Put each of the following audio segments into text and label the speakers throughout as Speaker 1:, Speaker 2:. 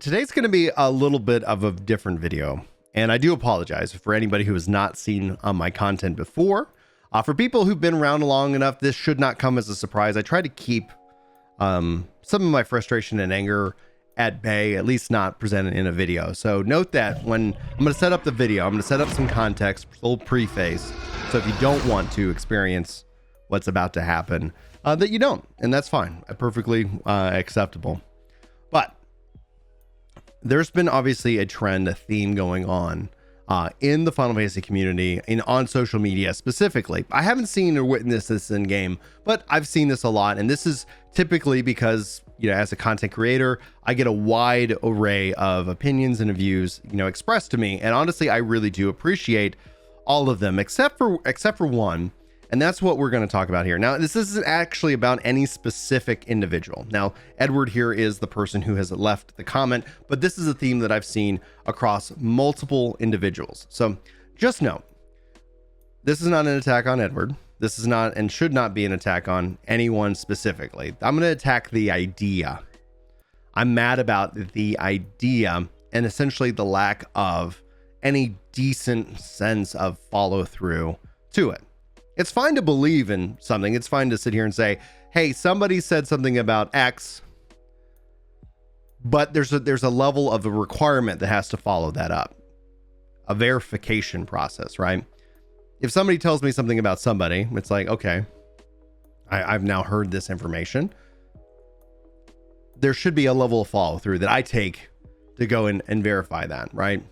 Speaker 1: today's going to be a little bit of a different video, and I do apologize for anybody who has not seen my content before. For people who've been around long enough, this should not come as a surprise. I try to keep some of my frustration and anger at bay, at least not presented in a video. So note that when I'm going to set up the video, I'm going to set up some context, full preface. So if you don't want to experience what's about to happen, that you don't, and that's fine, perfectly acceptable. But there's been obviously a trend, a theme going on in the Final Fantasy community, on social media specifically. I haven't seen or witnessed this in game, but I've seen this a lot, and this is typically because, you know, as a content creator, I get a wide array of opinions and views, you know, expressed to me, and honestly, I really do appreciate all of them, except for one. And that's what we're going to talk about here. Now, this isn't actually about any specific individual. Now, Edward here is the person who has left the comment, but this is a theme that I've seen across multiple individuals. So just know, this is not an attack on Edward. This is not and should not be an attack on anyone specifically. I'm going to attack the idea. I'm mad about the idea and essentially the lack of any decent sense of follow through to it. It's fine to believe in something. It's fine to sit here and say, hey, somebody said something about X, but there's a level of a requirement that has to follow that up. A verification process, right? If somebody tells me something about somebody, it's like, okay, I've now heard this information. There should be a level of follow through that I take to go and verify that, right?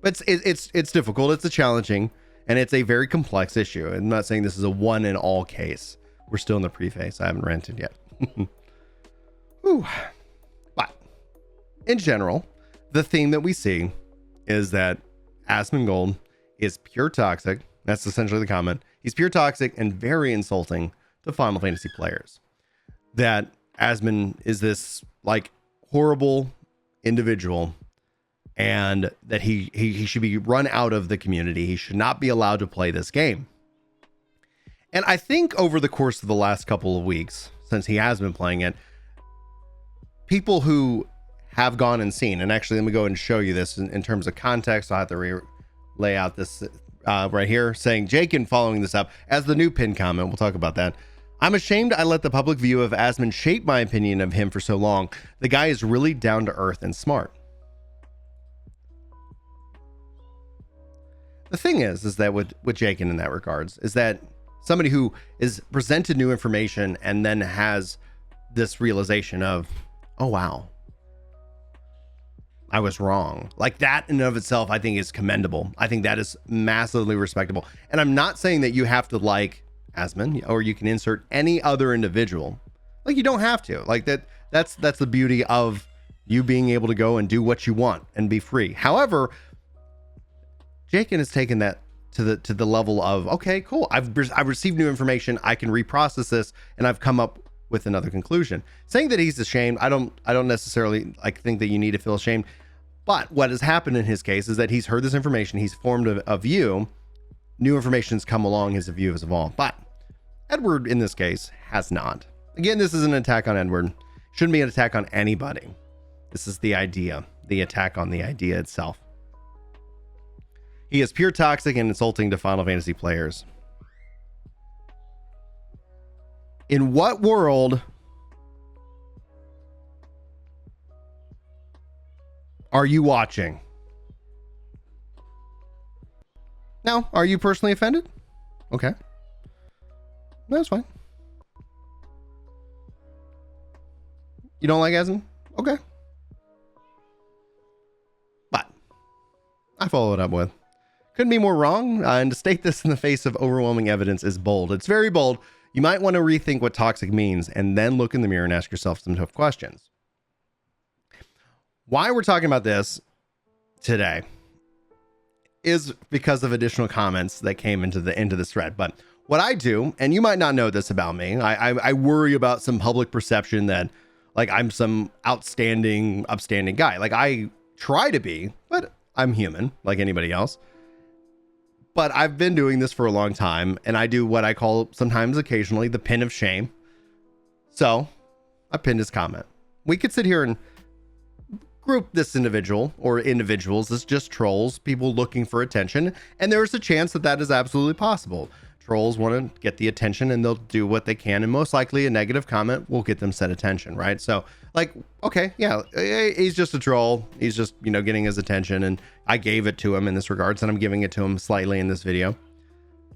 Speaker 1: But it's difficult. It's challenging. And it's a very complex issue. I'm not saying this is a one in all case. We're still in the preface. I haven't ranted yet. But in general, the theme that we see is that asmongold is pure toxic. That's essentially the comment. He's pure toxic and very insulting to Final Fantasy players. That Asmon is this like horrible individual, and that he should be run out of the community. He should not be allowed to play this game. And I think over the course of the last couple of weeks, since he has been playing it, people who have gone and seen, and actually let me go and show you this in terms of context. I'll have to lay out this right here, saying Jakin following this up as the new pin comment. We'll talk about that. I'm ashamed I let the public view of Asmon shape my opinion of him for so long. The guy is really down to earth and smart. The thing is that with Jakin in that regards, is that somebody who is presented new information and then has this realization of, oh, wow, I was wrong. Like that in and of itself, I think is commendable. I think that is massively respectable. And I'm not saying that you have to like Asmon or you can insert any other individual. Like you don't have to. Like that's the beauty of you being able to go and do what you want and be free. However, Jakin has taken that to the level of, okay, cool. I've received new information. I can reprocess this, and I've come up with another conclusion. Saying that he's ashamed, I don't necessarily think that you need to feel ashamed. But what has happened in his case is that he's heard this information. He's formed a view. New information's come along. His view has evolved. But Edward, in this case, has not. Again, this is an attack on Edward. Shouldn't be an attack on anybody. This is the idea, the attack on the idea itself. He is pure toxic and insulting to Final Fantasy players. In what world are you watching? Now, are you personally offended? Okay. That's fine. You don't like Asmon? Okay. But I follow it up with, couldn't be more wrong, and to state this in the face of overwhelming evidence is bold. It's very bold. You might want to rethink what toxic means and then look in the mirror and ask yourself some tough questions. Why we're talking about this today is because of additional comments that came into this thread. But what I do, and you might not know this about me, I worry about some public perception that like I'm some upstanding guy. Like I try to be, but I'm human like anybody else. But I've been doing this for a long time, and I do what I call sometimes occasionally the pin of shame. So I pinned his comment. We could sit here and group this individual or individuals as just trolls, people looking for attention. And there's a chance that that is absolutely possible. Trolls want to get the attention and they'll do what they can. And most likely a negative comment will get them said attention, right? So like, okay, yeah, he's just a troll. He's just, you know, getting his attention. And I gave it to him in this regards, and I'm giving it to him slightly in this video.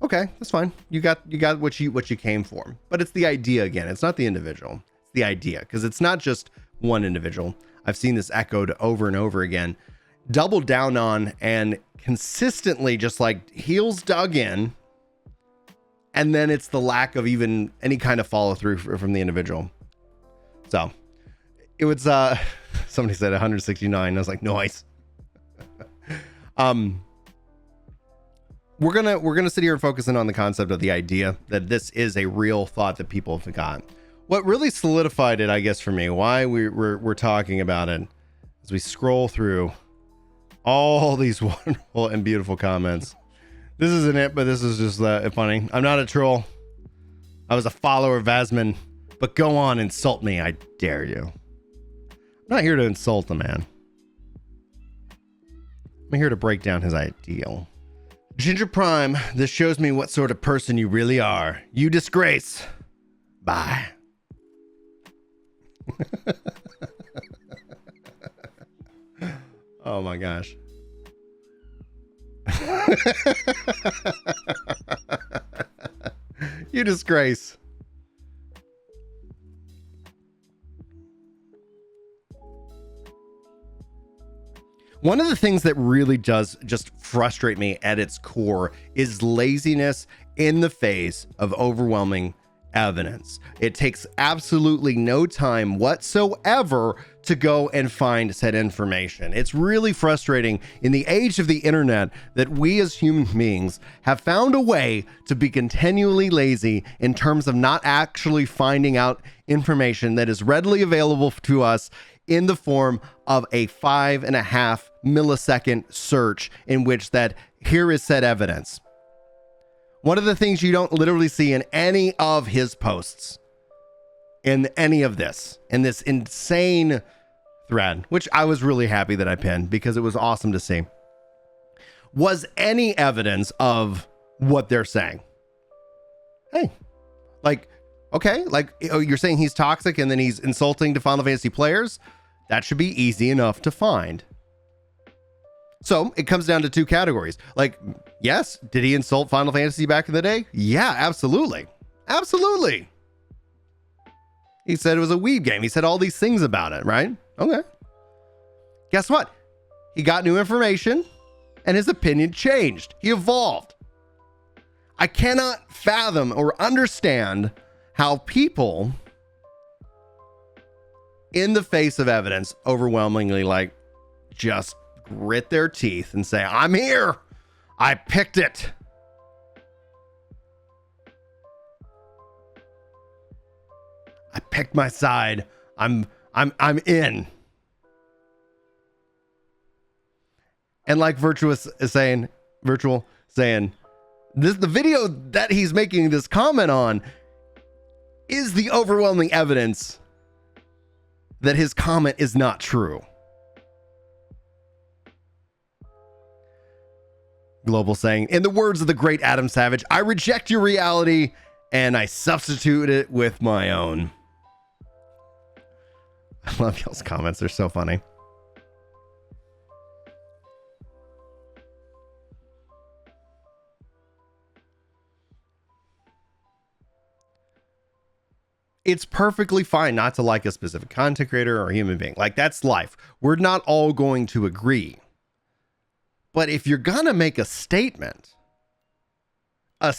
Speaker 1: Okay, that's fine. You got what you came for. But it's the idea again. It's not the individual. It's the idea, because it's not just one individual. I've seen this echoed over and over again, doubled down on, and consistently just like heels dug in. And then it's the lack of even any kind of follow through from the individual. So it was, somebody said 169. I was like, nice. We're gonna sit here and focus in on the concept of the idea that this is a real thought that people have got. What really solidified it, I guess, for me, why we're talking about it, as we scroll through all these wonderful and beautiful comments. This isn't it, but this is just funny. I'm not a troll. I was a follower of Asmon, but go on, insult me, I dare you. I'm not here to insult the man. I'm here to break down his ideal. Ginger Prime, this shows me what sort of person you really are. You disgrace. Bye. Oh my gosh. You disgrace. One of the things that really does just frustrate me at its core is laziness in the face of overwhelming evidence. It takes absolutely no time whatsoever to go and find said information. It's really frustrating in the age of the internet that we as human beings have found a way to be continually lazy in terms of not actually finding out information that is readily available to us in the form of a 5.5 millisecond search in which that here is said evidence. One of the things you don't literally see in any of his posts, in any of this, in this insane thread, which I was really happy that I pinned because it was awesome to see, was any evidence of what they're saying. Hey, like, okay, like, oh, you're saying he's toxic and then he's insulting to Final Fantasy players? That should be easy enough to find. So it comes down to two categories. Like, yes, did he insult Final Fantasy back in the day? Yeah, absolutely. Absolutely. He said it was a weeb game. He said all these things about it, right? Okay. Guess what? He got new information and his opinion changed. He evolved. I cannot fathom or understand how people in the face of evidence overwhelmingly like just grit their teeth and say, I'm here. I picked it. I picked my side. I'm in. And like Virtual saying, this, the video that he's making this comment on is the overwhelming evidence that his comment is not true. Global saying, in the words of the great Adam Savage, I reject your reality and I substitute it with my own. I love y'all's comments. They're so funny. It's perfectly fine not to like a specific content creator or human being. Like, that's life. We're not all going to agree. But if you're gonna make a statement, how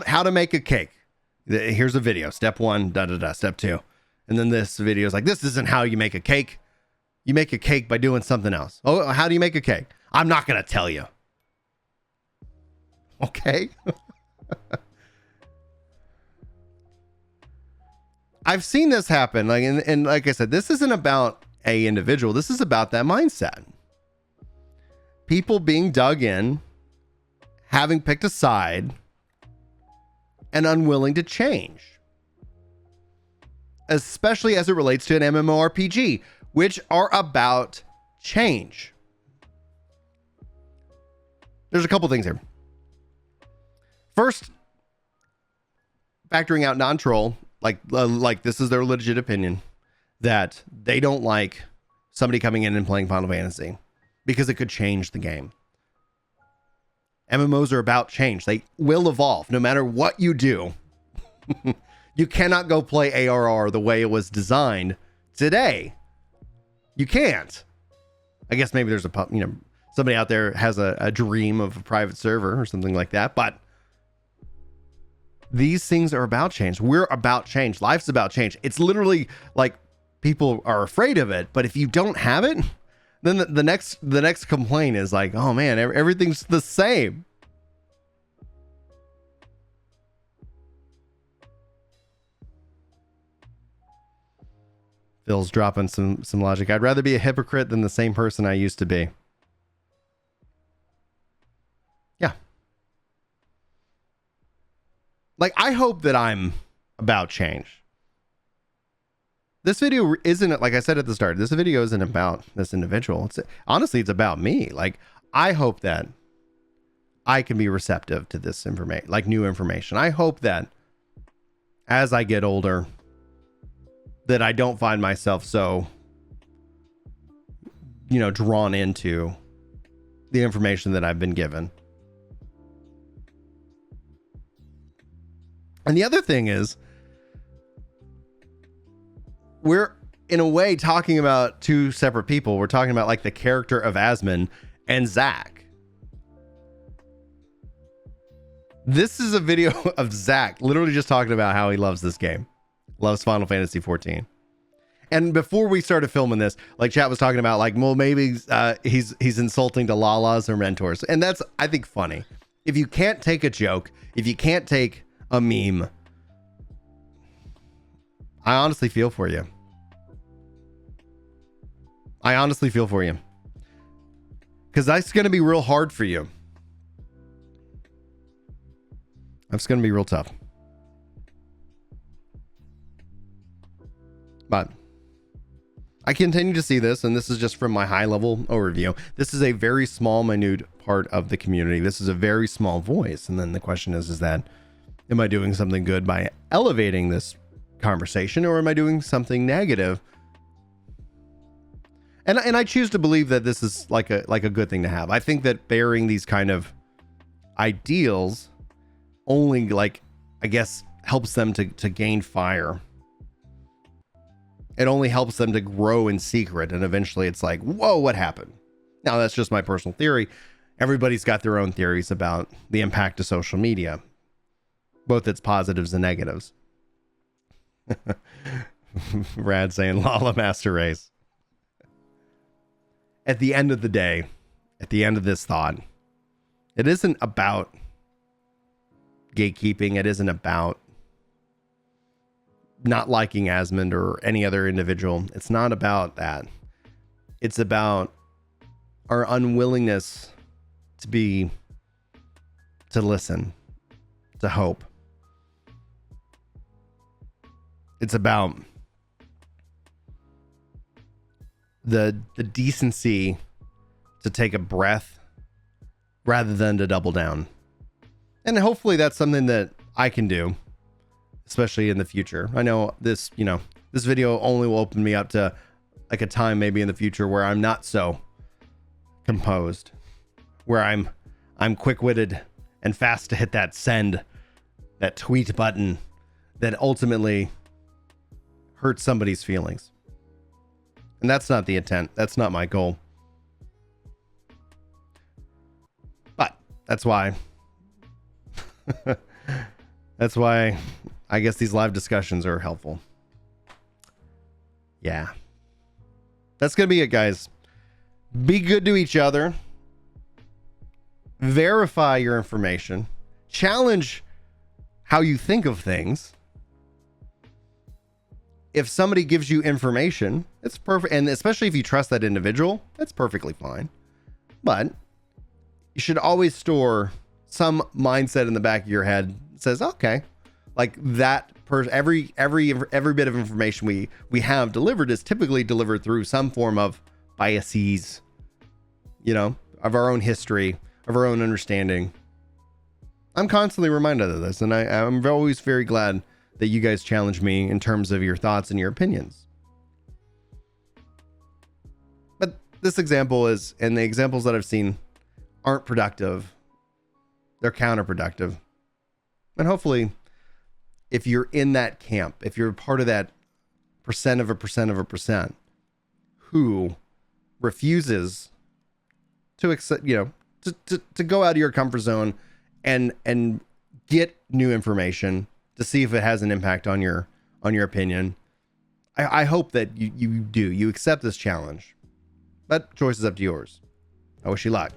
Speaker 1: to make a cake. Here's a video. Step 1, step 2. And then this video is like, this isn't how you make a cake. You make a cake by doing something else. Oh, how do you make a cake? I'm not gonna tell you. Okay. I've seen this happen. Like, and like I said, this isn't about a individual. This is about that mindset. People being dug in, having picked a side, and unwilling to change. Especially as it relates to an MMORPG, which are about change. There's a couple things here. First, factoring out non-troll, like this is their legit opinion, that they don't like somebody coming in and playing Final Fantasy because it could change the game. MMOs are about change. They will evolve no matter what you do. You cannot go play ARR the way it was designed today. You can't. I guess maybe there's somebody out there has a dream of a private server or something like that, but these things are about change. We're about change. Life's about change. It's literally like people are afraid of it, but if you don't have it, then the next complaint is like, oh man, everything's the same. Phil's dropping some logic. I'd rather be a hypocrite than the same person I used to be. Yeah. Like, I hope that I'm about change. This video isn't, like I said at the start, this video isn't about this individual. Honestly, it's about me. Like, I hope that I can be receptive to this information, like new information. I hope that as I get older, that I don't find myself so, drawn into the information that I've been given. And the other thing is, we're in a way talking about two separate people. We're talking about like the character of Asmon and Zach. This is a video of Zach literally just talking about how he loves this game. Loves Final Fantasy XIV. And before we started filming this, like chat was talking about, like, well, maybe he's insulting to Lalas or mentors. And that's, I think, funny. If you can't take a joke, if you can't take a meme, I honestly feel for you. I honestly feel for you. Because that's going to be real hard for you. That's going to be real tough. But I continue to see this, and this is just from my high-level overview. This is a very small, minute part of the community. This is a very small voice. And then the question is that, am I doing something good by elevating this conversation, or am I doing something negative? And I choose to believe that this is like a good thing to have. I think that bearing these kind of ideals only, like, I guess, helps them to gain fire. It only helps them to grow in secret, and eventually it's like, whoa, what happened? Now, that's just my personal theory. Everybody's got their own theories about the impact of social media, both its positives and negatives. Rad saying Lala Master Race. At the end of the day, at the end of this thought, it isn't about gatekeeping. It isn't about not liking Asmund or any other individual. It's not about that. It's about our unwillingness to listen, to hope. It's about the decency to take a breath rather than to double down. And hopefully that's something that I can do, especially in the future. I know this video only will open me up to like a time maybe in the future where I'm not so composed, where I'm quick-witted and fast to hit that send, that tweet button that ultimately hurts somebody's feelings. And that's not the intent. That's not my goal. But that's why I guess these live discussions are helpful. Yeah. That's going to be it, guys. Be good to each other. Verify your information. Challenge how you think of things. If somebody gives you information, it's perfect. And especially if you trust that individual, that's perfectly fine. But you should always store some mindset in the back of your head that says, okay, like that every bit of information we have delivered is typically delivered through some form of biases, you know, of our own history, of our own understanding. I'm constantly reminded of this, and I'm always very glad that you guys challenge me in terms of your thoughts and your opinions. But this example is, and the examples that I've seen aren't productive. They're counterproductive. And hopefully, if you're in that camp, if you're part of that percent of a percent who refuses to accept, you know, to go out of your comfort zone and get new information to see if it has an impact on your opinion, I hope that you accept this challenge. But choice is up to yours. I wish you luck.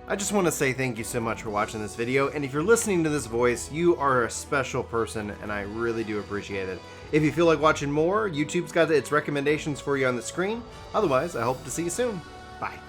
Speaker 1: I just want to say thank you so much for watching this video, and if you're listening to this voice, you are a special person, and I really do appreciate it. If you feel like watching more, YouTube's got its recommendations for you on the screen. Otherwise, I hope to see you soon. Bye.